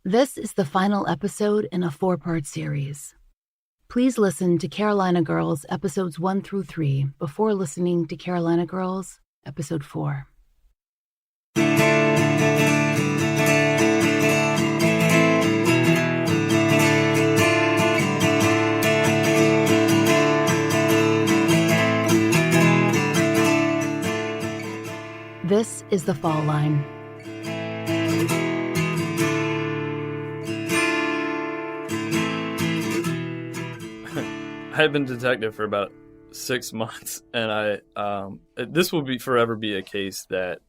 This is the final episode in a 4-part series. Please listen to Carolina Girls episodes 1 through 3 before listening to Carolina Girls episode 4. This is the Fall Line. I had been a detective for about 6 months, and this will forever be a case that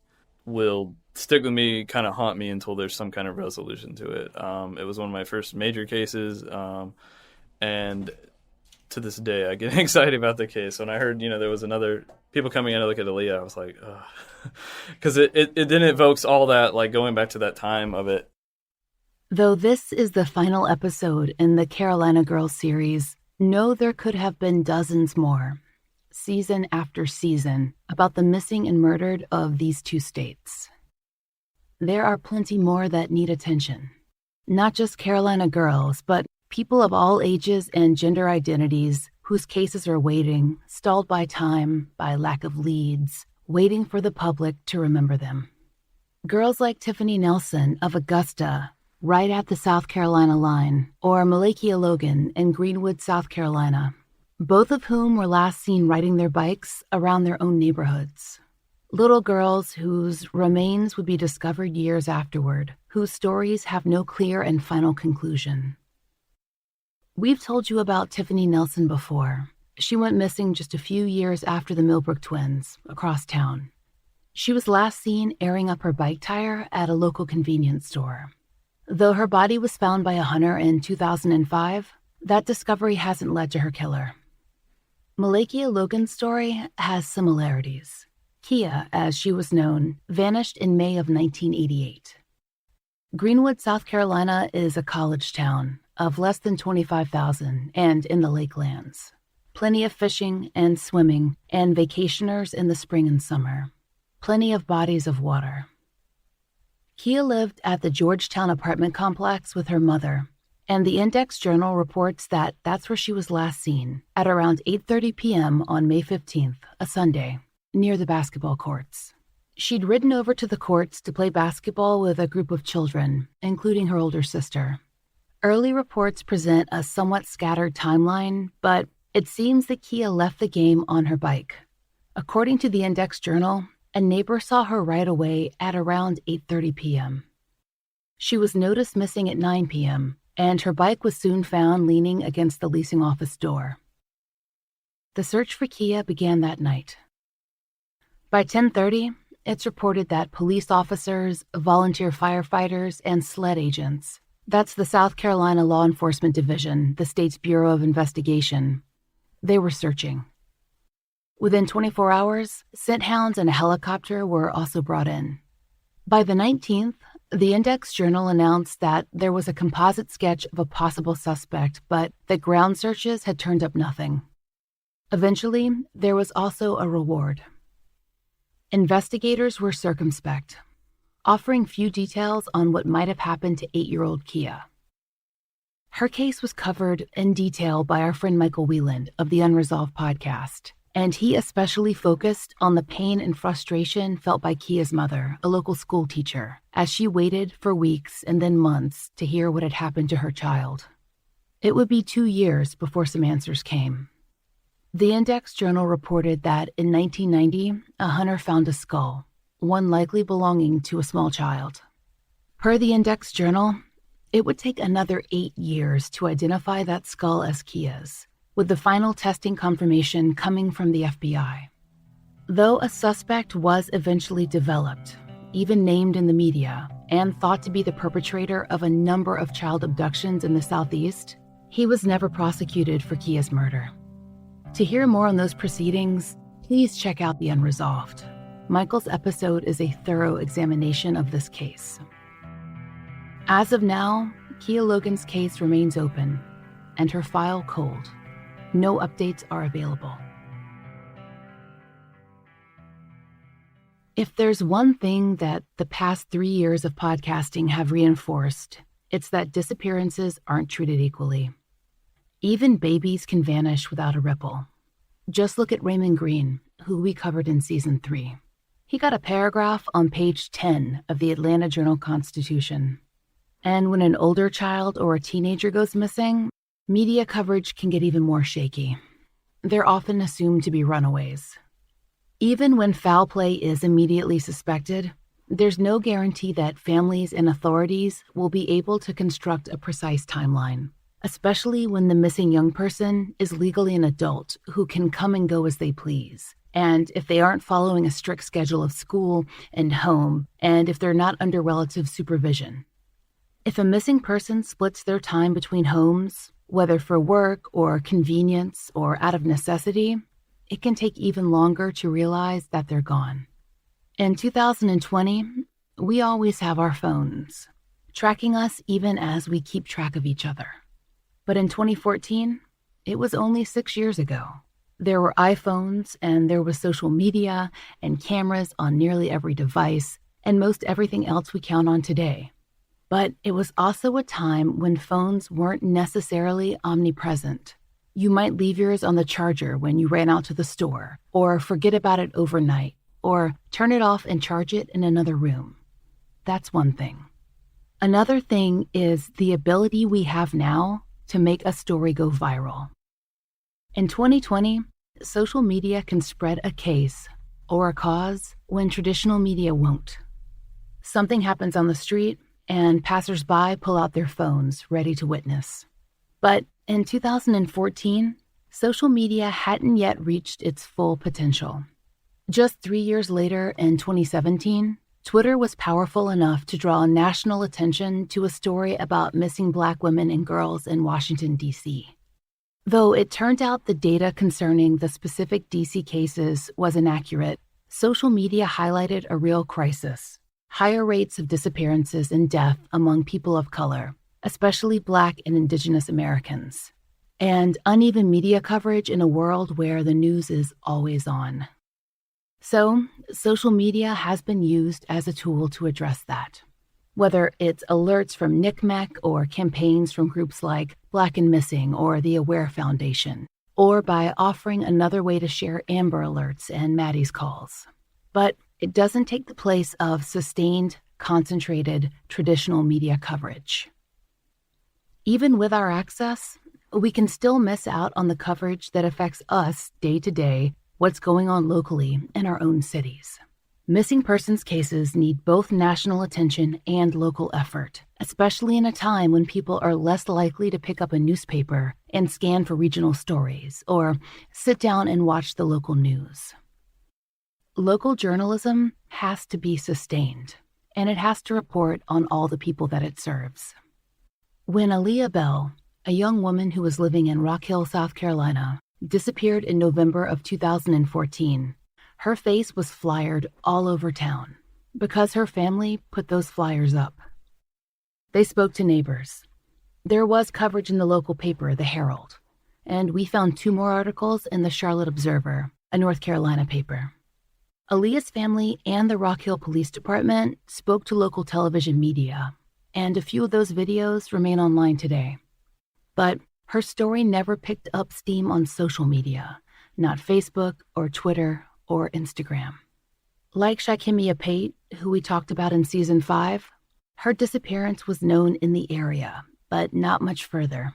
will stick with me, kind of haunt me until there's some kind of resolution to it. It was one of my first major cases, and to this day I get excited about the case. When I heard, there was another people coming in to look at Aaliyah, I was like, ugh. Because it then evokes all that, like going back to that time of it. Though this is the final episode in the Carolina Girls series, know there could have been dozens more, season after season, about the missing and murdered of these two states. There are plenty more that need attention. Not just Carolina girls, but people of all ages and gender identities whose cases are waiting, stalled by time, by lack of leads, waiting for the public to remember them. Girls like Tiffany Nelson of Augusta, right at the South Carolina line, or Malakia Logan in Greenwood, South Carolina, both of whom were last seen riding their bikes around their own neighborhoods. Little girls whose remains would be discovered years afterward, whose stories have no clear and final conclusion. We've told you about Tiffany Nelson before. She went missing just a few years after the Millbrook twins, across town. She was last seen airing up her bike tire at a local convenience store. Though her body was found by a hunter in 2005, that discovery hasn't led to her killer. Malakia Logan's story has similarities. Kia, as she was known, vanished in May of 1988. Greenwood, South Carolina is a college town of less than 25,000 and in the lakelands. Plenty of fishing and swimming and vacationers in the spring and summer. Plenty of bodies of water. Kia lived at the Georgetown apartment complex with her mother, and the Index Journal reports that that's where she was last seen, at around 8:30 p.m. on May 15th, a Sunday, near the basketball courts. She'd ridden over to the courts to play basketball with a group of children, including her older sister. Early reports present a somewhat scattered timeline, but it seems that Kia left the game on her bike. According to the Index Journal, a neighbor saw her right away at around 8:30 p.m. She was noticed missing at 9 p.m., and her bike was soon found leaning against the leasing office door. The search for Kia began that night. By 10:30, it's reported that police officers, volunteer firefighters, and SLED agents, that's the South Carolina Law Enforcement Division, the state's Bureau of Investigation, they were searching. Within 24 hours, scent hounds and a helicopter were also brought in. By the 19th, the Index Journal announced that there was a composite sketch of a possible suspect, but that ground searches had turned up nothing. Eventually, there was also a reward. Investigators were circumspect, offering few details on what might have happened to 8-year-old Kia. Her case was covered in detail by our friend Michael Wieland of the Unresolved podcast, and he especially focused on the pain and frustration felt by Kia's mother, a local school teacher, as she waited for weeks and then months to hear what had happened to her child. It would be 2 years before some answers came. The Index Journal reported that in 1990, a hunter found a skull, one likely belonging to a small child. Per the Index Journal, it would take another 8 years to identify that skull as Kia's, with the final testing confirmation coming from the FBI. Though a suspect was eventually developed, even named in the media, and thought to be the perpetrator of a number of child abductions in the Southeast, he was never prosecuted for Kia's murder. To hear more on those proceedings, please check out The Unresolved. Michael's episode is a thorough examination of this case. As of now, Kia Logan's case remains open, and her file cold. No updates are available. If there's one thing that the past 3 years of podcasting have reinforced, It's that disappearances aren't treated equally. Even babies can vanish without a ripple. Just look at Raymond Green, who we covered in Season 3. He got a paragraph on page 10 of the Atlanta Journal-Constitution. And when an older child or a teenager goes missing, media coverage can get even more shaky. They're often assumed to be runaways. Even when foul play is immediately suspected, there's no guarantee that families and authorities will be able to construct a precise timeline, especially when the missing young person is legally an adult who can come and go as they please, and if they aren't following a strict schedule of school and home, and if they're not under relative supervision. If a missing person splits their time between homes, whether for work or convenience or out of necessity, it can take even longer to realize that they're gone. In 2020, we always have our phones, tracking us even as we keep track of each other. But in 2014, it was only 6 years ago. There were iPhones, and there was social media and cameras on nearly every device, and most everything else we count on today. But it was also a time when phones weren't necessarily omnipresent. You might leave yours on the charger when you ran out to the store, or forget about it overnight, or turn it off and charge it in another room. That's one thing. Another thing is the ability we have now to make a story go viral. In 2020, social media can spread a case or a cause when traditional media won't. Something happens on the street, and passersby pull out their phones, ready to witness. But in 2014, social media hadn't yet reached its full potential. Just 3 years later, in 2017, Twitter was powerful enough to draw national attention to a story about missing Black women and girls in Washington, D.C. Though it turned out the data concerning the specific D.C. cases was inaccurate, social media highlighted a real crisis: higher rates of disappearances and death among people of color, especially Black and Indigenous Americans, and uneven media coverage in a world where the news is always on. So, social media has been used as a tool to address that. Whether it's alerts from NCMEC or campaigns from groups like Black and Missing or the Aware Foundation, or by offering another way to share Amber Alerts and Maddie's calls. But it doesn't take the place of sustained, concentrated, traditional media coverage. Even with our access, we can still miss out on the coverage that affects us day to day, what's going on locally in our own cities. Missing persons cases need both national attention and local effort, especially in a time when people are less likely to pick up a newspaper and scan for regional stories or sit down and watch the local news. Local journalism has to be sustained, and it has to report on all the people that it serves. When Aaliyah Bell, a young woman who was living in Rock Hill, South Carolina, disappeared in November of 2014, her face was flyered all over town because her family put those flyers up. They spoke to neighbors. There was coverage in the local paper, the Herald, and we found 2 more articles in the Charlotte Observer, a North Carolina paper. Aaliyah's family and the Rock Hill Police Department spoke to local television media, and a few of those videos remain online today. But her story never picked up steam on social media, not Facebook or Twitter or Instagram. Like Shakimia Pate, who we talked about in Season 5, her disappearance was known in the area, but not much further.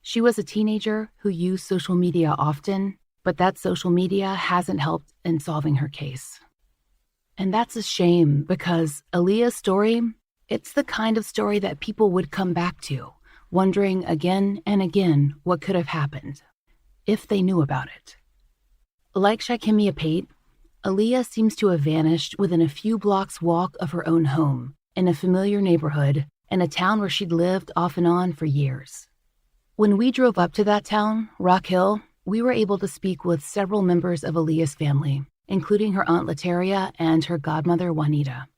She was a teenager who used social media often, but that social media hasn't helped in solving her case. And that's a shame because Aaliyah's story, it's the kind of story that people would come back to, wondering again and again what could have happened, if they knew about it. Like Shakimia Pate, Aaliyah seems to have vanished within a few blocks' walk of her own home, in a familiar neighborhood, in a town where she'd lived off and on for years. When we drove up to that town, Rock Hill, we were able to speak with several members of Aaliyah's family, including her Aunt Lateria and her godmother Juanita.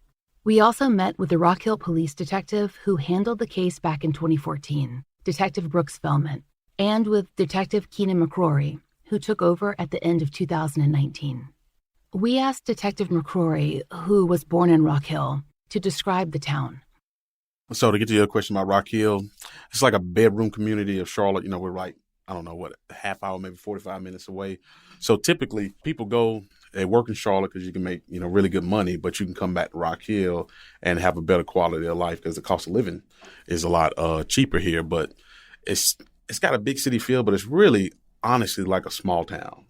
We also met with the Rock Hill police detective who handled the case back in 2014, Detective Brooks Fellman, and with Detective Keenan McCrory, who took over at the end of 2019. We asked Detective McCrory, who was born in Rock Hill, to describe the town. So to get to your question about Rock Hill, it's like a bedroom community of Charlotte. We're right, I don't know what, a half hour, maybe 45 minutes away. So typically people go, they work in Charlotte because you can make, really good money, but you can come back to Rock Hill and have a better quality of life because the cost of living is a lot cheaper here. But it's got a big city feel, but it's really honestly like a small town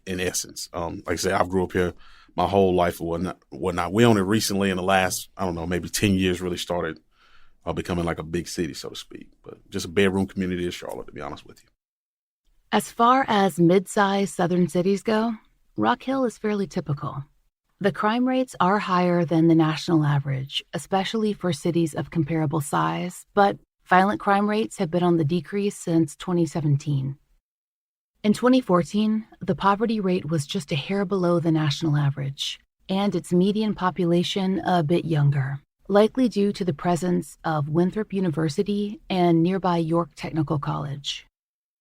in essence. Like I said, I've grew up here my whole life or whatnot. We only recently in the last, I don't know, maybe 10 years really started becoming like a big city, so to speak. But just a bedroom community of Charlotte, to be honest with you. As far as mid-sized southern cities go, Rock Hill is fairly typical. The crime rates are higher than the national average, especially for cities of comparable size, but violent crime rates have been on the decrease since 2017. In 2014, the poverty rate was just a hair below the national average, and its median population a bit younger, likely due to the presence of Winthrop University and nearby York Technical College.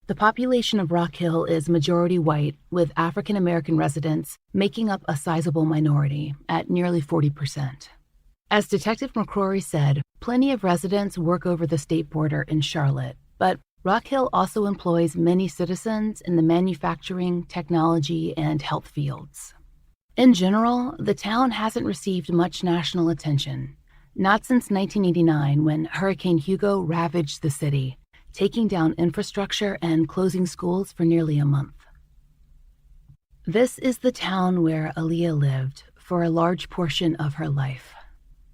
The population of Rock Hill is majority white, with African American residents making up a sizable minority at nearly 40%. As Detective McCrory said, plenty of residents work over the state border in Charlotte, but Rock Hill also employs many citizens in the manufacturing, technology, and health fields. In general, the town hasn't received much national attention, not since 1989 when Hurricane Hugo ravaged the city, taking down infrastructure and closing schools for nearly a month. This is the town where Aaliyah lived for a large portion of her life.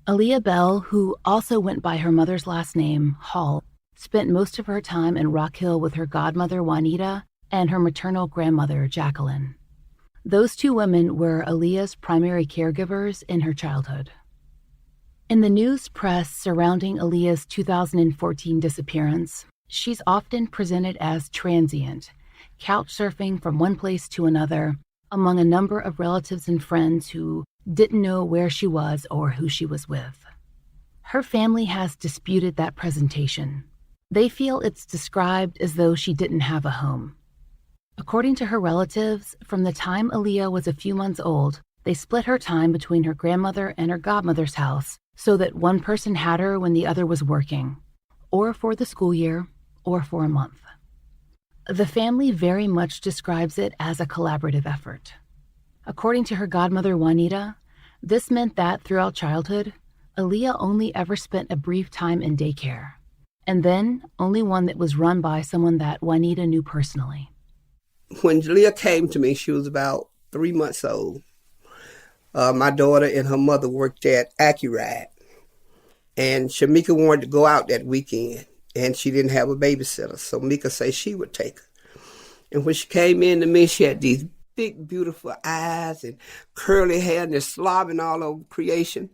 Aaliyah Bell, who also went by her mother's last name, Hall, spent most of her time in Rock Hill with her godmother, Juanita, and her maternal grandmother, Jacqueline. Those two women were Aaliyah's primary caregivers in her childhood. In the news press surrounding Aaliyah's 2014 disappearance, she's often presented as transient, couch surfing from one place to another among a number of relatives and friends who didn't know where she was or who she was with. Her family has disputed that presentation. They feel it's described as though she didn't have a home. According to her relatives, from the time Aaliyah was a few months old, they split her time between her grandmother and her godmother's house so that one person had her when the other was working, or for the school year, or for a month. The family very much describes it as a collaborative effort. According to her godmother, Juanita, this meant that throughout childhood, Aaliyah only ever spent a brief time in daycare, and then only one that was run by someone that Juanita knew personally. When Aaliyah came to me, she was about 3 months old. My daughter and her mother worked at Accurate, and Shamika wanted to go out that weekend, and she didn't have a babysitter, so Mika said she would take her. And when she came in to me, she had these big, beautiful eyes and curly hair and just slobbing all over creation,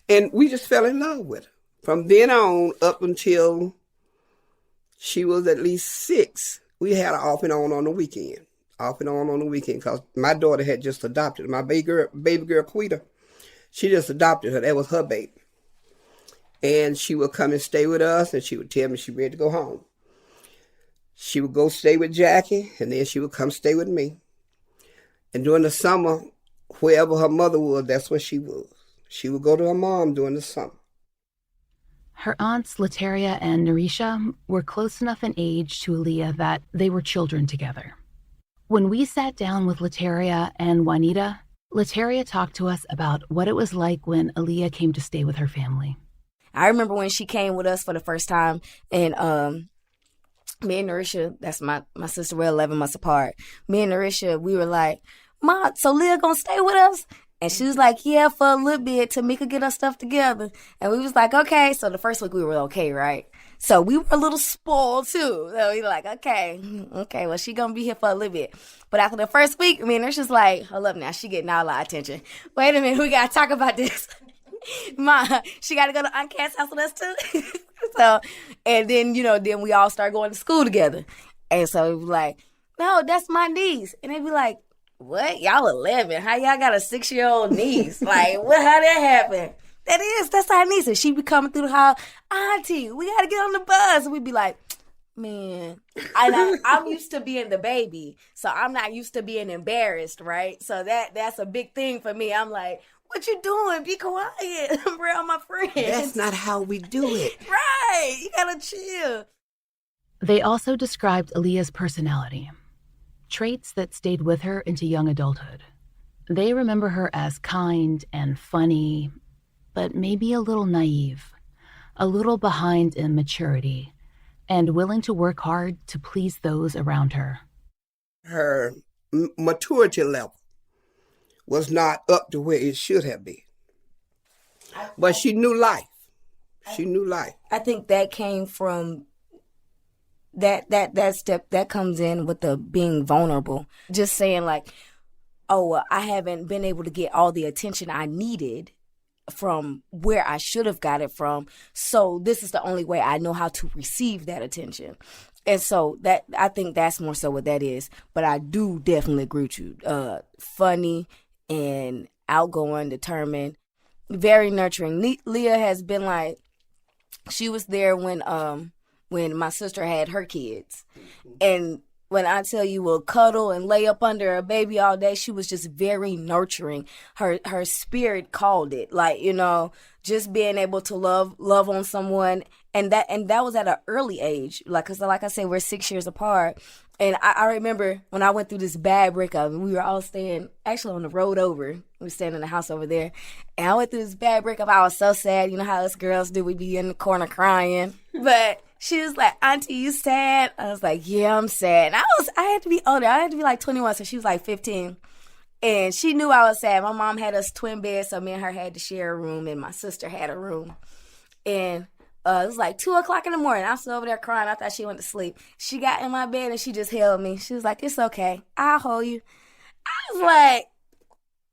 and we just fell in love with her. From then on, up until she was at least 6, we had her off and on the weekend. Off and on the weekend, because my daughter had just adopted her. My baby girl, Quita, she just adopted her. That was her baby. And she would come and stay with us, and she would tell me she ready to go home. She would go stay with Jackie, and then she would come stay with me. And during the summer, wherever her mother was, that's where she was. She would go to her mom during the summer. Her aunts, Lateria and Narisha, were close enough in age to Aaliyah that they were children together. When we sat down with Lateria and Juanita, Lateria talked to us about what it was like when Aaliyah came to stay with her family. I remember when she came with us for the first time, and me and Narisha, that's my sister, we're 11 months apart. Me and Narisha, we were like, "Ma, so Leah gonna stay with us?" And she was like, "Yeah, for a little bit till Mika get her stuff together." And we was like, "Okay." So the first week we were okay, right? So we were a little spoiled too. So we were like, okay, well, she gonna be here for a little bit. But after the first week, I mean, it's just like, hold up now, she getting all our attention. Wait a minute, we gotta talk about this. Ma, she gotta go to Aunt Kat's house with us too. So, and then, then we all start going to school together. And so it was like, "No, that's my niece." And they'd be like, "What? Y'all 11? How y'all got a 6-year-old niece?" Like, how that happen? That's our niece. And she be coming through the hall, "Auntie, we gotta get on the bus." And we'd be like, man, I'm used to being the baby, so I'm not used to being embarrassed, right? So that's a big thing for me. I'm like, what you doing? Be quiet. I'm around my friends. That's not how we do it. Right. You gotta chill. They also described Aaliyah's personality, traits that stayed with her into young adulthood. They remember her as kind and funny, but maybe a little naive, a little behind in maturity, and willing to work hard to please those around her. Her maturity level was not up to where it should have been. But she knew life. She knew life. I think that came from that step that comes in with the being vulnerable. Just saying like, oh, well, I haven't been able to get all the attention I needed from where I should have got it from. So this is the only way I know how to receive that attention. And so that, I think that's more so what that is. But I do definitely agree with you. Funny and outgoing, determined, very nurturing. Leah has been like, she was there when my sister had her kids. And when I tell you will cuddle and lay up under a baby all day, she was just very nurturing. Her spirit called it. Like, you know, just being able to love on someone. And that was at an early age. Like, cause like I said, we're 6 years apart. And I remember when I went through this bad breakup, and we were all staying actually on the road over. We were staying in the house over there. And I went through this bad breakup. I was so sad. You know how us girls do. We'd be in the corner crying. But she was like, Auntie, you sad? I was like, yeah, I'm sad. And I had to be older. I had to be like 21, so she was like 15. And she knew I was sad. My mom had us twin beds, so me and her had to share a room, and my sister had a room. And it was like 2 o'clock in the morning. I was over there crying. I thought she went to sleep. She got in my bed and she just held me. She was like, it's okay. I'll hold you. I was like,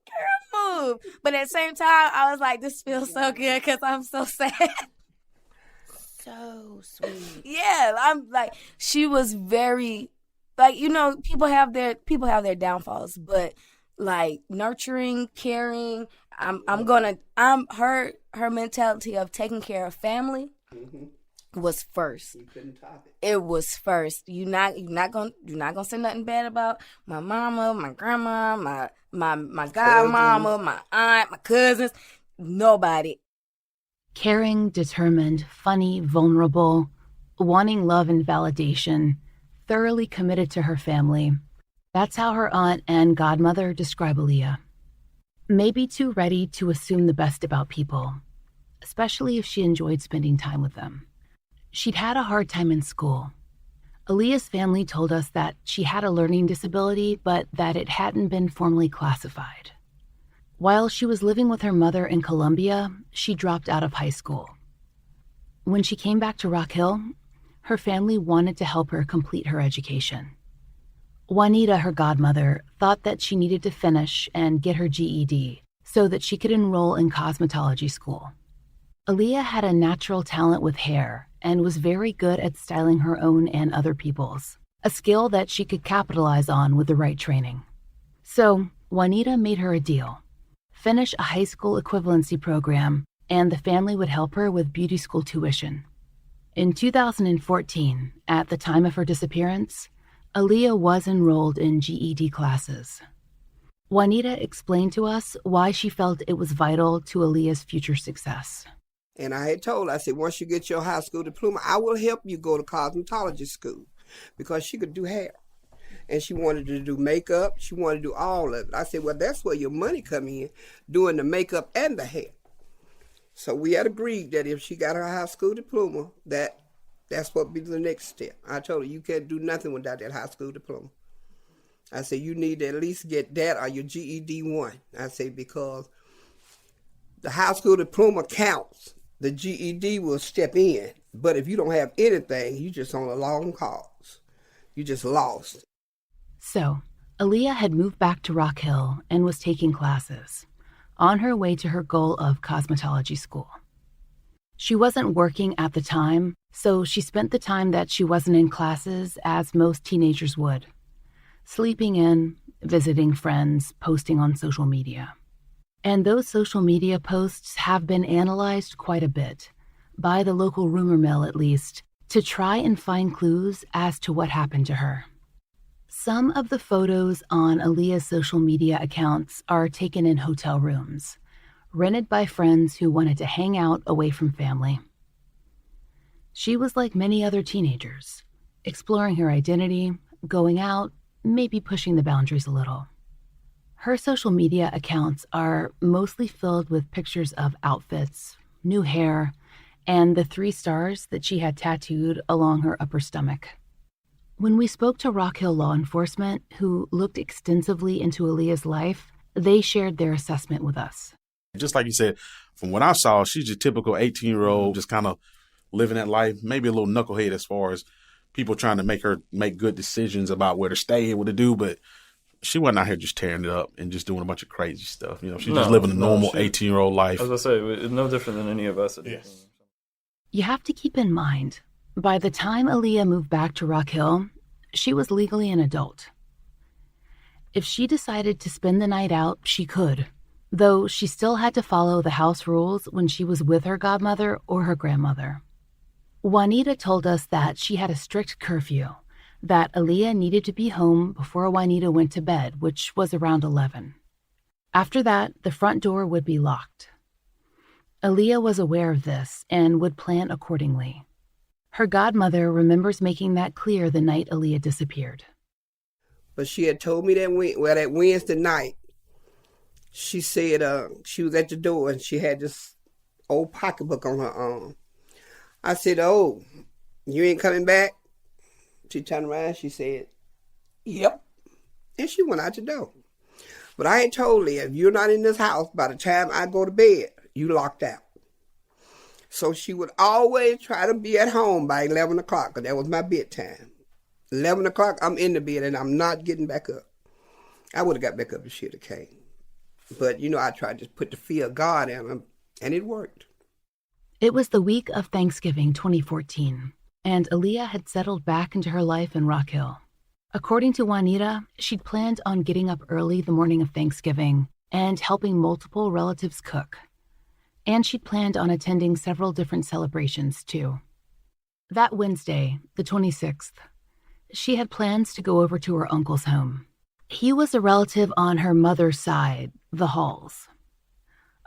girl, move. But at the same time, I was like, this feels so good because I'm so sad. So sweet. Yeah, I'm like, she was very, like, you know, people have their downfalls, but like nurturing, caring. Her mentality of taking care of family was first. You couldn't top it. It was first. You're not gonna say nothing bad about my mama, my grandma, my godmama, my aunt, my cousins. Nobody. Caring, determined, funny, vulnerable, wanting love and validation, thoroughly committed to her family. That's how her aunt and godmother describe Aaliyah. Maybe too ready to assume the best about people, especially if she enjoyed spending time with them. She'd had a hard time in school. Aaliyah's family told us that she had a learning disability, but that it hadn't been formally classified. While she was living with her mother in Colombia, she dropped out of high school. When she came back to Rock Hill, her family wanted to help her complete her education. Juanita, her godmother, thought that she needed to finish and get her GED so that she could enroll in cosmetology school. Aaliyah had a natural talent with hair and was very good at styling her own and other people's, a skill that she could capitalize on with the right training. So Juanita made her a deal. Finish a high school equivalency program, and the family would help her with beauty school tuition. In 2014, at the time of her disappearance, Aaliyah was enrolled in GED classes. Juanita explained to us why she felt it was vital to Aaliyah's future success. And I had told her, I said, once you get your high school diploma, I will help you go to cosmetology school, because she could do hair. And she wanted to do makeup. She wanted to do all of it. I said, well, that's where your money come in, doing the makeup and the hair. So we had agreed that if she got her high school diploma, that's what would be the next step. I told her, you can't do nothing without that high school diploma. I said, you need to at least get that or your GED 1. I said, because the high school diploma counts. The GED will step in. But if you don't have anything, you just on a long cause. You just lost. So, Aaliyah had moved back to Rock Hill and was taking classes, on her way to her goal of cosmetology school. She wasn't working at the time, so she spent the time that she wasn't in classes as most teenagers would, sleeping in, visiting friends, posting on social media. And those social media posts have been analyzed quite a bit, by the local rumor mill at least, to try and find clues as to what happened to her. Some of the photos on Aaliyah's social media accounts are taken in hotel rooms, rented by friends who wanted to hang out away from family. She was like many other teenagers, exploring her identity, going out, maybe pushing the boundaries a little. Her social media accounts are mostly filled with pictures of outfits, new hair, and the 3 stars that she had tattooed along her upper stomach. When we spoke to Rock Hill law enforcement, who looked extensively into Aaliyah's life, they shared their assessment with us. Just like you said, from what I saw, she's your typical 18-year-old, just kind of living that life, maybe a little knucklehead as far as people trying to make her make good decisions about where to stay and what to do, but she wasn't out here just tearing it up and just doing a bunch of crazy stuff. You know, she's just living a normal 18-year-old life. As I say, it's no different than any of us. Yes. You have to keep in mind, by the time Aaliyah moved back to Rock Hill, she was legally an adult. If she decided to spend the night out, she could, though she still had to follow the house rules when she was with her godmother or her grandmother. Juanita told us that she had a strict curfew, that Aaliyah needed to be home before Juanita went to bed, which was around 11. After that, the front door would be locked. Aaliyah was aware of this and would plan accordingly. Her godmother remembers making that clear the night Aaliyah disappeared. But she had told me that Wednesday night, she said she was at the door and she had this old pocketbook on her arm. I said, "Oh, you ain't coming back?" She turned around, she said, "Yep." And she went out the door. But I had told her, if you're not in this house by the time I go to bed, you locked out. So she would always try to be at home by 11 o'clock, because that was my bedtime. 11 o'clock, I'm in the bed, and I'm not getting back up. I would have got back up if she had came. But, I tried to put the fear of God in her, and it worked. It was the week of Thanksgiving 2014, and Aaliyah had settled back into her life in Rock Hill. According to Juanita, she'd planned on getting up early the morning of Thanksgiving and helping multiple relatives cook. And she'd planned on attending several different celebrations, too. That Wednesday, the 26th, she had plans to go over to her uncle's home. He was a relative on her mother's side, the Halls.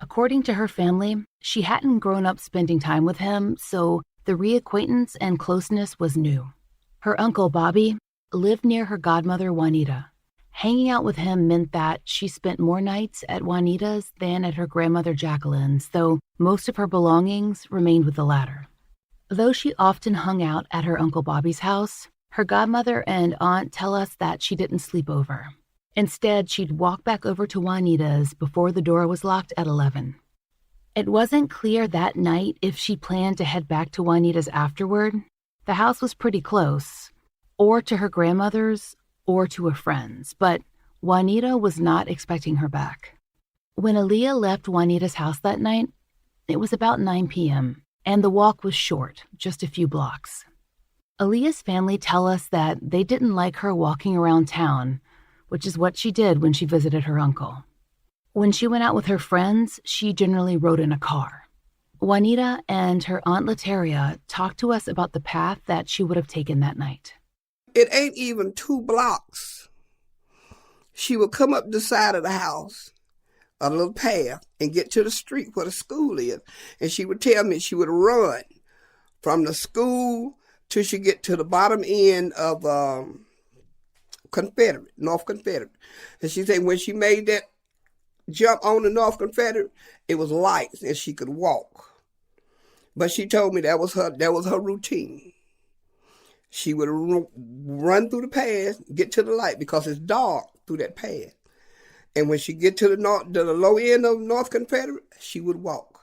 According to her family, she hadn't grown up spending time with him, so the reacquaintance and closeness was new. Her uncle, Bobby, lived near her godmother, Juanita. Hanging out with him meant that she spent more nights at Juanita's than at her grandmother Jacqueline's, though most of her belongings remained with the latter. Though she often hung out at her Uncle Bobby's house, her godmother and aunt tell us that she didn't sleep over. Instead, she'd walk back over to Juanita's before the door was locked at 11. It wasn't clear that night if she planned to head back to Juanita's afterward. The house was pretty close, or to her grandmother's, or to a friend's, but Juanita was not expecting her back. When Aaliyah left Juanita's house that night, it was about 9 p.m., and the walk was short, just a few blocks. Aaliyah's family tell us that they didn't like her walking around town, which is what she did when she visited her uncle. When she went out with her friends, she generally rode in a car. Juanita and her Aunt Lateria talked to us about the path that she would have taken that night. It ain't even 2 blocks. She would come up the side of the house, a little path, and get to the street where the school is. And she would tell me she would run from the school till she get to the bottom end of North Confederate. And she said when she made that jump on the North Confederate, it was light and she could walk. But she told me that was her routine. She would run through the path, get to the light because it's dark through that path. And when she get to the low end of North Confederate, she would walk.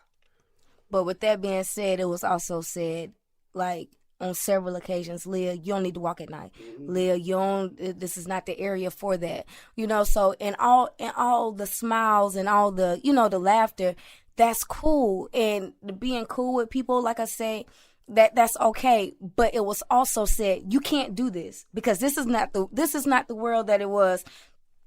But with that being said, it was also said, like, on several occasions, Leah, you don't need to walk at night. Mm-hmm. Leah, this is not the area for that. So in all the smiles and all the, the laughter, that's cool. And being cool with people, like I say, that's okay. But it was also said, you can't do this because this is not the world that it was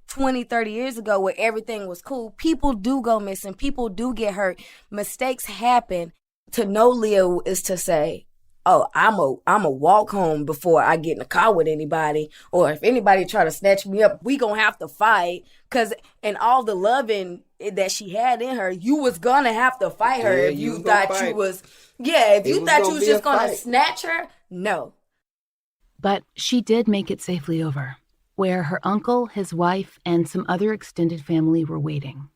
20, 30 years ago where everything was cool. People do go missing. People do get hurt. Mistakes happen. To know Leah is to say, oh, I'm a walk home before I get in the car with anybody. Or if anybody try to snatch me up, we gonna have to fight. And all the loving that she had in her, you was gonna have to fight her if you thought you was, if you thought you was just gonna snatch her. No. But she did make it safely over, where her uncle, his wife, and some other extended family were waiting.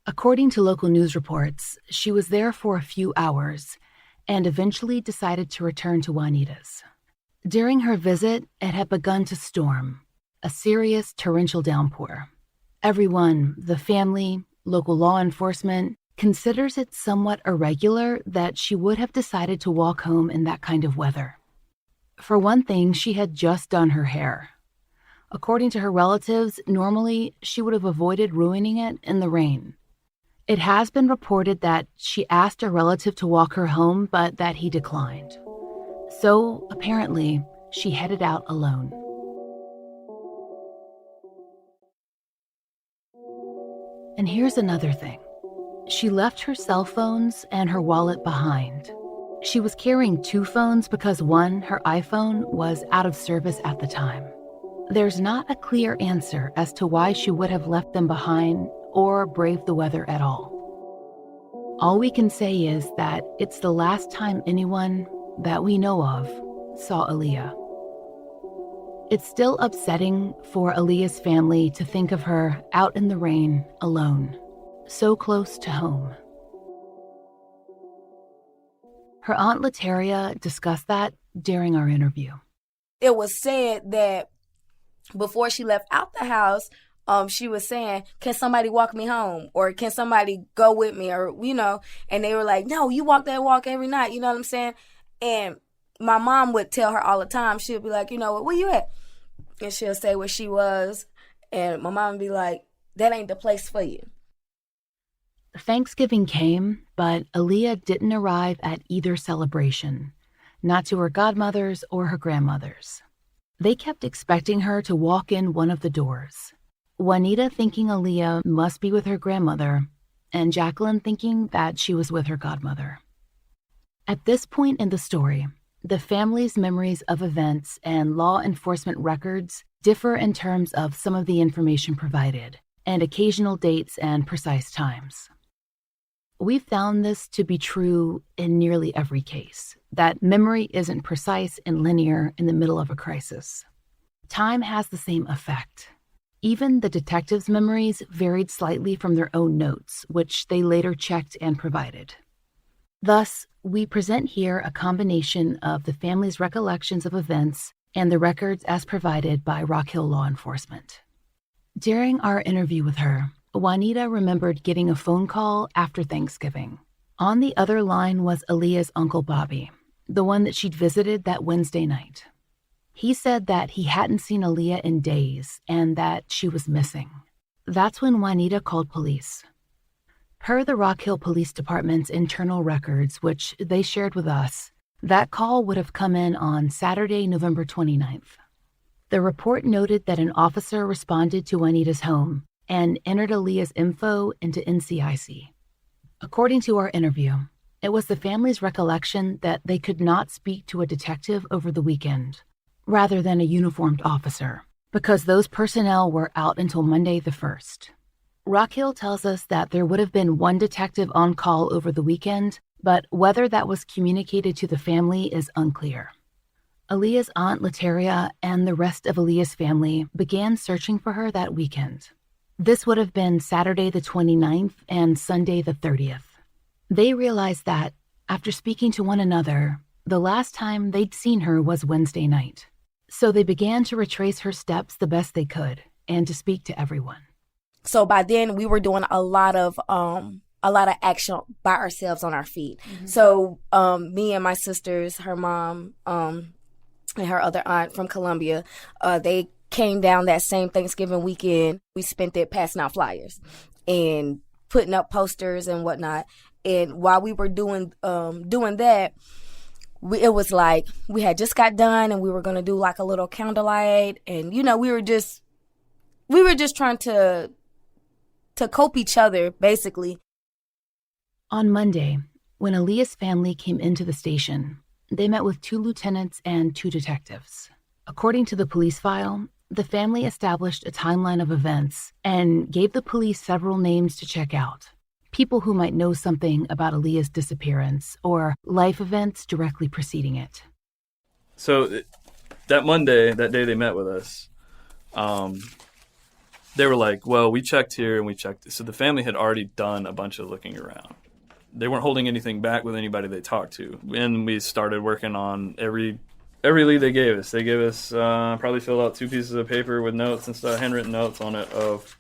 According to local news reports, she was there for a few hours and eventually decided to return to Juanita's. During her visit, it had begun to storm, a serious torrential downpour. Everyone, the family, local law enforcement, considers it somewhat irregular that she would have decided to walk home in that kind of weather. For one thing, she had just done her hair. According to her relatives, normally she would have avoided ruining it in the rain. It has been reported that she asked a relative to walk her home, but that he declined. So, apparently, she headed out alone. And here's another thing. She left her cell phones and her wallet behind. She was carrying 2 phones because one, her iPhone, was out of service at the time. There's not a clear answer as to why she would have left them behind or braved the weather at all. All we can say is that it's the last time anyone that we know of saw Aaliyah. It's still upsetting for Aaliyah's family to think of her out in the rain alone, so close to home. Her aunt Lataria discussed that during our interview. It was said that before she left out the house, she was saying, can somebody walk me home? Or can somebody go with me? Or, and they were like, no, you walk that walk every night. You know what I'm saying? And my mom would tell her all the time, she'd be like, where you at? And she'll say where she was. And my mom would be like, that ain't the place for you. Thanksgiving came, but Aaliyah didn't arrive at either celebration, not to her godmother's or her grandmother's. They kept expecting her to walk in one of the doors. Juanita thinking Aaliyah must be with her grandmother, and Jacqueline thinking that she was with her godmother. At this point in the story, the family's memories of events and law enforcement records differ in terms of some of the information provided, and occasional dates and precise times. We've found this to be true in nearly every case, that memory isn't precise and linear in the middle of a crisis. Time has the same effect. Even the detectives' memories varied slightly from their own notes, which they later checked and provided. Thus, we present here a combination of the family's recollections of events and the records as provided by Rock Hill law enforcement. During our interview with her, Juanita remembered getting a phone call after Thanksgiving. On the other line was Aaliyah's Uncle Bobby, the one that she'd visited that Wednesday night. He said that he hadn't seen Aaliyah in days and that she was missing. That's when Juanita called police. Per the Rock Hill Police Department's internal records, which they shared with us, that call would have come in on Saturday, November 29th. The report noted that an officer responded to Juanita's home and entered Aaliyah's info into NCIC. According to our interview, it was the family's recollection that they could not speak to a detective over the weekend, rather than a uniformed officer, because those personnel were out until Monday the 1st. Rock Hill tells us that there would have been one detective on call over the weekend, but whether that was communicated to the family is unclear. Aaliyah's aunt Lataria and the rest of Aaliyah's family began searching for her that weekend. This would have been Saturday the 29th and Sunday the 30th. They realized that, after speaking to one another, the last time they'd seen her was Wednesday night. So they began to retrace her steps the best they could and to speak to everyone. So by then we were doing a lot of action by ourselves on our feet. Mm-hmm. So me and my sisters, her mom, and her other aunt from Columbia, they came down that same Thanksgiving weekend. We spent it passing out flyers and putting up posters and whatnot. And while we were doing that, it was like we had just got done and we were going to do like a little candlelight. And, we were just trying to cope each other, basically. On Monday, when Aaliyah's family came into the station, they met with 2 lieutenants and 2 detectives. According to the police file, The family established a timeline of events and gave the police several names to check out. People who might know something about Aaliyah's disappearance or life events directly preceding it. So that Monday, that day they met with us, they were like, well, we checked here and we checked. So the family had already done a bunch of looking around. They weren't holding anything back with anybody they talked to. And we started working on every lead they gave us. They gave us, probably filled out 2 pieces of paper with notes and stuff, handwritten notes on it of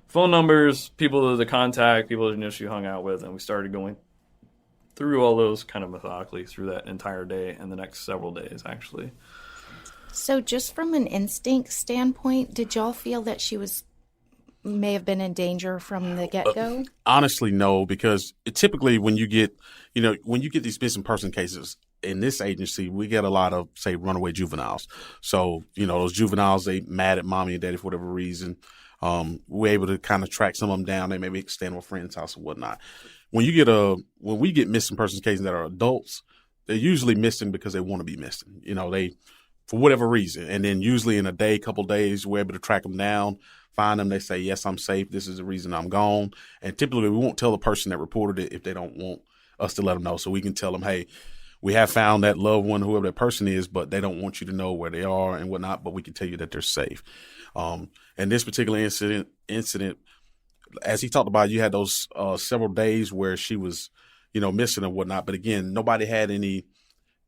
phone numbers, people to contact, people that she hung out with. And we started going through all those kind of methodically through that entire day and the next several days, actually. So just from an instinct standpoint, did y'all feel that she may have been in danger from the get-go? Honestly, no, because typically when you get these missing person cases in this agency, we get a lot of, say, runaway juveniles. So, those juveniles, they mad at mommy and daddy for whatever reason. We're able to kind of track some of them down. They maybe stand at a friend's house or whatnot. When we get missing persons cases that are adults, they're usually missing because they want to be missing. They, for whatever reason. And then usually in a day, couple days, we're able to track them down, find them. They say, yes, I'm safe. This is the reason I'm gone. And typically we won't tell the person that reported it if they don't want us to let them know. So we can tell them, hey, we have found that loved one, whoever that person is, but they don't want you to know where they are and whatnot, but we can tell you that they're safe. And this particular incident, as he talked about, you had those several days where she was, missing and whatnot. But again, nobody had any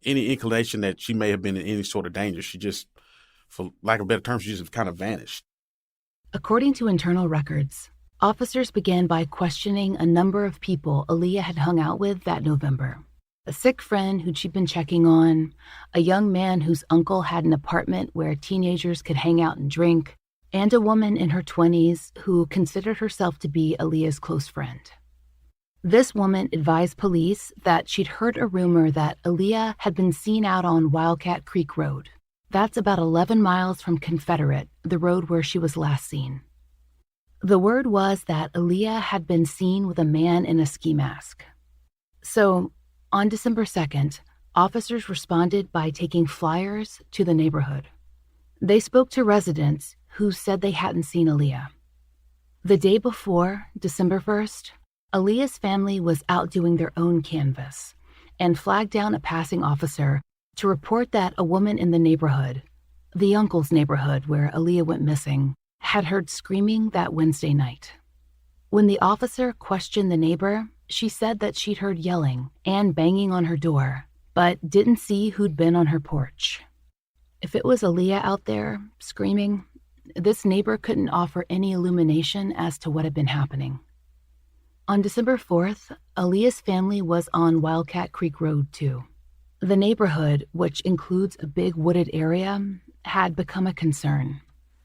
inclination that she may have been in any sort of danger. She just, for lack of a better term, she just kind of vanished. According to internal records, officers began by questioning a number of people Aaliyah had hung out with that November. A sick friend who'd she'd been checking on, a young man whose uncle had an apartment where teenagers could hang out and drink, and a woman in her 20s who considered herself to be Aaliyah's close friend. This woman advised police that she'd heard a rumor that Aaliyah had been seen out on Wildcat Creek Road. That's about 11 miles from Confederate, the road where she was last seen. The word was that Aaliyah had been seen with a man in a ski mask. So, on December 2nd, officers responded by taking flyers to the neighborhood. They spoke to residents who said they hadn't seen Aaliyah. The day before, December 1st, Aaliyah's family was out doing their own canvass and flagged down a passing officer to report that a woman in the neighborhood, the uncle's neighborhood where Aaliyah went missing, had heard screaming that Wednesday night. When the officer questioned the neighbor, she said that she'd heard yelling and banging on her door, but didn't see who'd been on her porch. If it was Aaliyah out there screaming, this neighbor couldn't offer any illumination as to what had been happening. On December 4th, Aaliyah's family was on Wildcat Creek Road too. The neighborhood, which includes a big wooded area, had become a concern.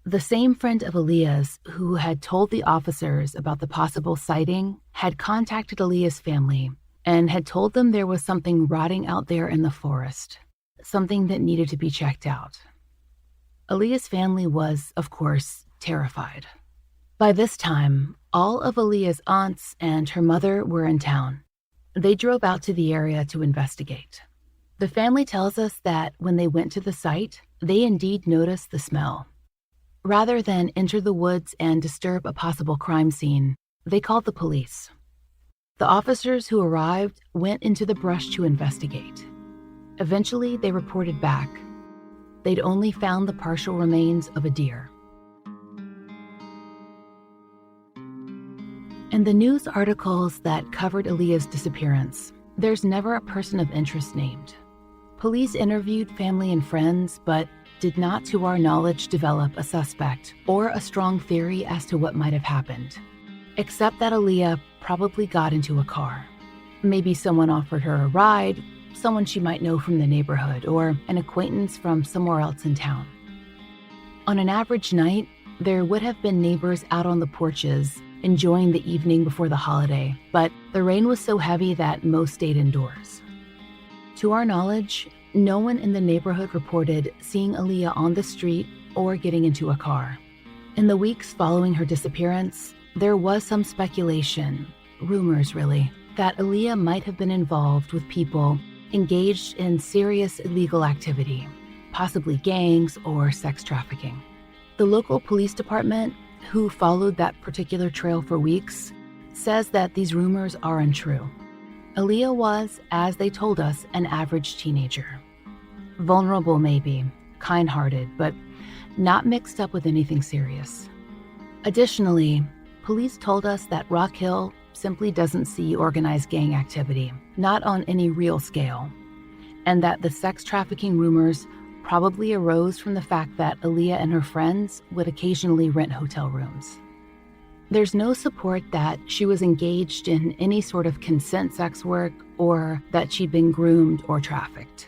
The same friend of Aaliyah's who had told the officers about the possible sighting had contacted Aaliyah's family and had told them there was something rotting out there in the forest, something that needed to be checked out. Aaliyah's family was, of course, terrified. By this time, all of Aaliyah's aunts and her mother were in town. They drove out to the area to investigate. The family tells us that when they went to the site, they indeed noticed the smell. Rather than enter the woods and disturb a possible crime scene, they called the police. The officers who arrived went into the brush to investigate. Eventually, they reported back. They'd only found the partial remains of a deer. In the news articles that covered Aaliyah's disappearance, there's never a person of interest named. Police interviewed family and friends, but did not, to our knowledge, develop a suspect or a strong theory as to what might have happened, except that Aaliyah probably got into a car. Maybe someone offered her a ride, someone she might know from the neighborhood, or an acquaintance from somewhere else in town. On an average night, there would have been neighbors out on the porches enjoying the evening before the holiday, but the rain was so heavy that most stayed indoors. To our knowledge, no one in the neighborhood reported seeing Aaliyah on the street or getting into a car. In the weeks following her disappearance, there was some speculation, rumors really, that Aaliyah might have been involved with people engaged in serious illegal activity, possibly gangs or sex trafficking. The local police department, who followed that particular trail for weeks, says that these rumors are untrue. Aaliyah was, as they told us, an average teenager. Vulnerable maybe, kind-hearted, but not mixed up with anything serious. Additionally, police told us that Rock Hill simply doesn't see organized gang activity, not on any real scale, and that the sex trafficking rumors probably arose from the fact that Aaliyah and her friends would occasionally rent hotel rooms. There's no support that she was engaged in any sort of consent sex work or that she'd been groomed or trafficked.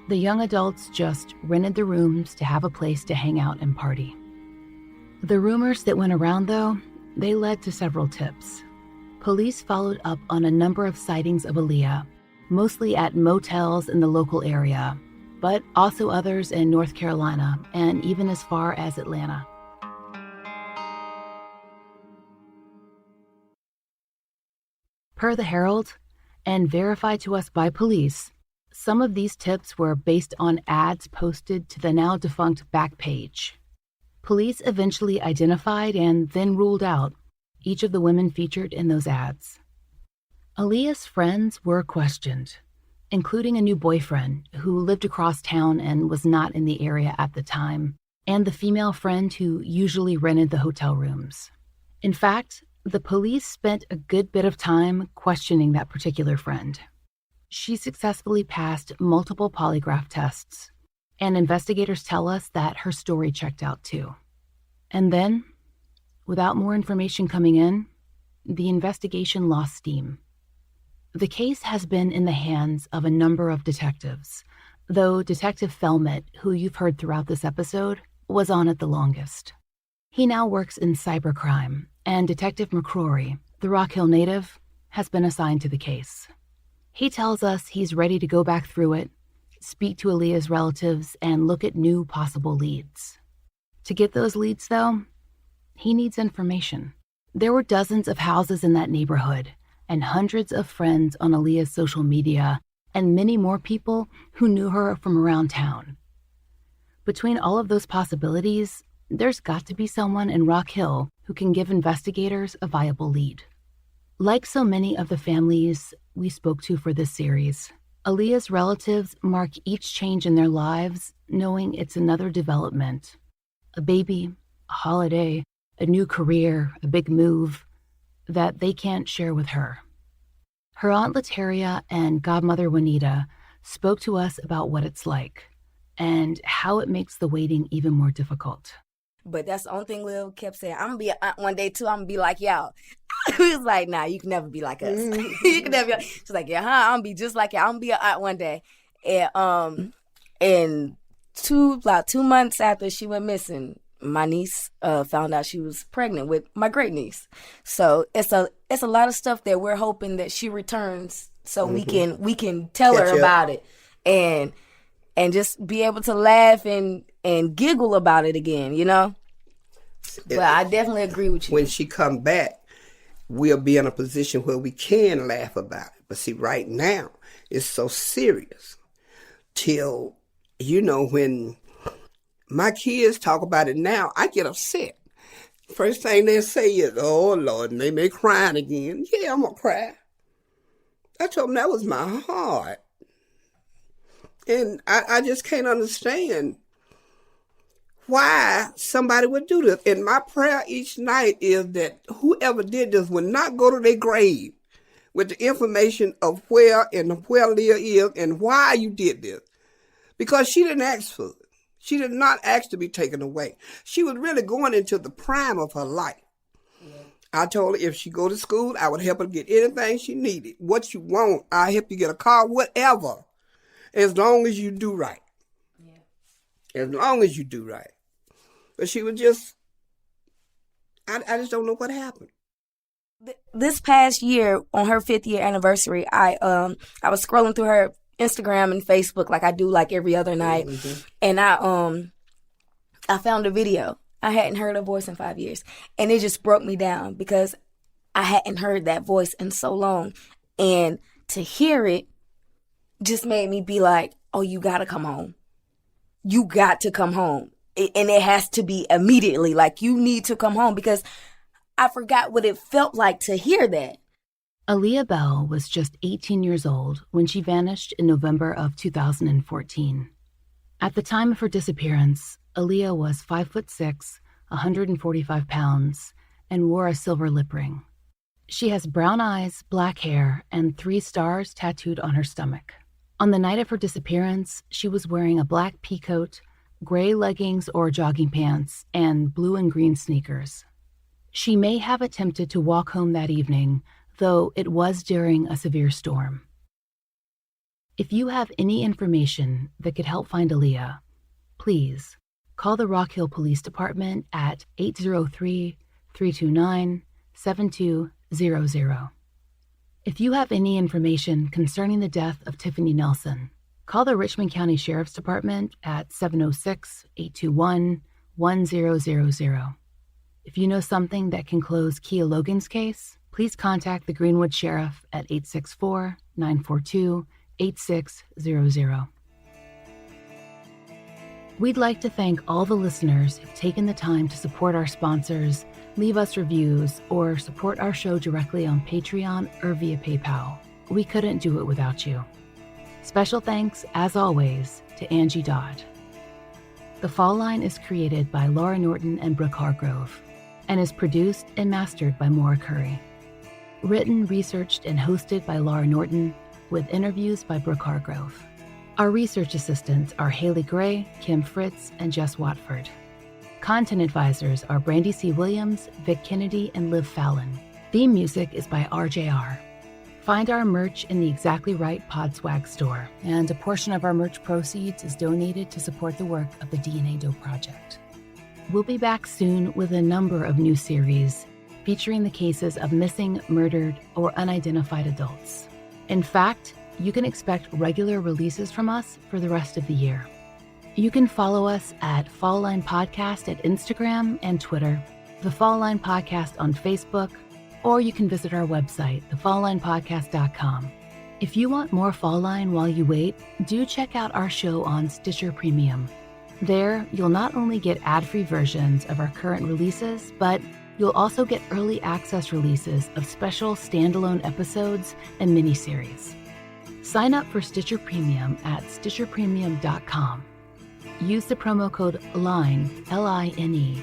The young adults just rented the rooms to have a place to hang out and party. The rumors that went around, though, they led to several tips. Police followed up on a number of sightings of Aaliyah, mostly at motels in the local area, but also others in North Carolina and even as far as Atlanta. Per the Herald, and verified to us by police, some of these tips were based on ads posted to the now defunct Backpage. Police eventually identified and then ruled out each of the women featured in those ads. Aaliyah's friends were questioned, including a new boyfriend who lived across town and was not in the area at the time, and the female friend who usually rented the hotel rooms. In fact, the police spent a good bit of time questioning that particular friend. She successfully passed multiple polygraph tests, and investigators tell us that her story checked out too. And then, without more information coming in, the investigation lost steam. The case has been in the hands of a number of detectives, though Detective Felmet, who you've heard throughout this episode, was on it the longest. He now works in cybercrime, and Detective McCrory, the Rock Hill native, has been assigned to the case. He tells us he's ready to go back through it, speak to Aaliyah's relatives, and look at new possible leads. To get those leads, though, he needs information. There were dozens of houses in that neighborhood, and hundreds of friends on Aaliyah's social media, and many more people who knew her from around town. Between all of those possibilities, there's got to be someone in Rock Hill who can give investigators a viable lead. Like so many of the families we spoke to for this series, Aaliyah's relatives mark each change in their lives knowing it's another development. A baby, a holiday, a new career, a big move that they can't share with her. Her Aunt Lateria and godmother Juanita spoke to us about what it's like and how it makes the waiting even more difficult. But that's the only thing Lil kept saying. I'm going to be an aunt one day, too. I'm going to be like y'all. He was like, nah, you can never be like us. You can never be. She's like, yeah, I'm going to be just like y'all. I'm going to be an aunt one day. And about 2 months after she went missing, my niece found out she was pregnant with my great niece. So it's a lot of stuff that we're hoping that she returns so we can tell her about it and just be able to laugh and giggle about it again, you know? But I definitely agree with you. When she come back, we'll be in a position where we can laugh about it. But see, right now, it's so serious. Till, when my kids talk about it now, I get upset. First thing they say is, oh, Lord, and they may crying again. Yeah, I'm going to cry. I told them that was my heart. And I just can't understand why somebody would do this. And my prayer each night is that whoever did this would not go to their grave with the information of where Leah is and why you did this. Because she didn't ask for it. She did not ask to be taken away. She was really going into the prime of her life. Yeah. I told her if she go to school, I would help her get anything she needed. What you want, I'll help you get a car, whatever. As long as you do right. Yeah. As long as you do right. But she was just, I just don't know what happened. This past year, on her 5th year anniversary, I was scrolling through her Instagram and Facebook like I do like every other night. Mm-hmm. And I found a video. I hadn't heard her voice in 5 years. And it just broke me down because I hadn't heard that voice in so long. And to hear it just made me be like, oh, you got to come home. You got to come home. and it has to be immediately. Like, you need to come home, because I forgot what it felt like to hear that. Aaliyah Bell was just 18 years old when she vanished in November of 2014. At the time of her disappearance, Aaliyah was 5'6", 145 pounds, and wore a silver lip ring. She has brown eyes, black hair, and 3 stars tattooed on her stomach. On the night of her disappearance, she was wearing a black pea coat, gray leggings or jogging pants, and blue and green sneakers. She may have attempted to walk home that evening, though it was during a severe storm. If you have any information that could help find Aaliyah, please call the Rock Hill Police Department at 803-329-7200. If you have any information concerning the death of Tiffany Nelson, call the Richmond County Sheriff's Department at 706-821-1000. If you know something that can close Kia Logan's case, please contact the Greenwood Sheriff at 864-942-8600. We'd like to thank all the listeners who've taken the time to support our sponsors, leave us reviews, or support our show directly on Patreon or via PayPal. We couldn't do it without you. Special thanks, as always, to Angie Dodd. The Fall Line is created by Laura Norton and Brooke Hargrove and is produced and mastered by Maura Curry. Written, researched, and hosted by Laura Norton, with interviews by Brooke Hargrove. Our research assistants are Haley Gray, Kim Fritz, and Jess Watford. Content advisors are Brandy C. Williams, Vic Kennedy, and Liv Fallon. Theme music is by RJR. Find our merch in the Exactly Right Podswag store, and a portion of our merch proceeds is donated to support the work of the DNA Dope Project. We'll be back soon with a number of new series featuring the cases of missing, murdered, or unidentified adults. In fact, you can expect regular releases from us for the rest of the year. You can follow us at Fall Line Podcast at Instagram and Twitter, the Fall Line Podcast on Facebook, or you can visit our website, thefalllinepodcast.com. If you want more Fall Line while you wait, do check out our show on Stitcher Premium. There, you'll not only get ad-free versions of our current releases, but you'll also get early access releases of special standalone episodes and miniseries. Sign up for Stitcher Premium at stitcherpremium.com. Use the promo code LINE, L-I-N-E,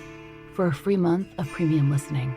for a free month of premium listening.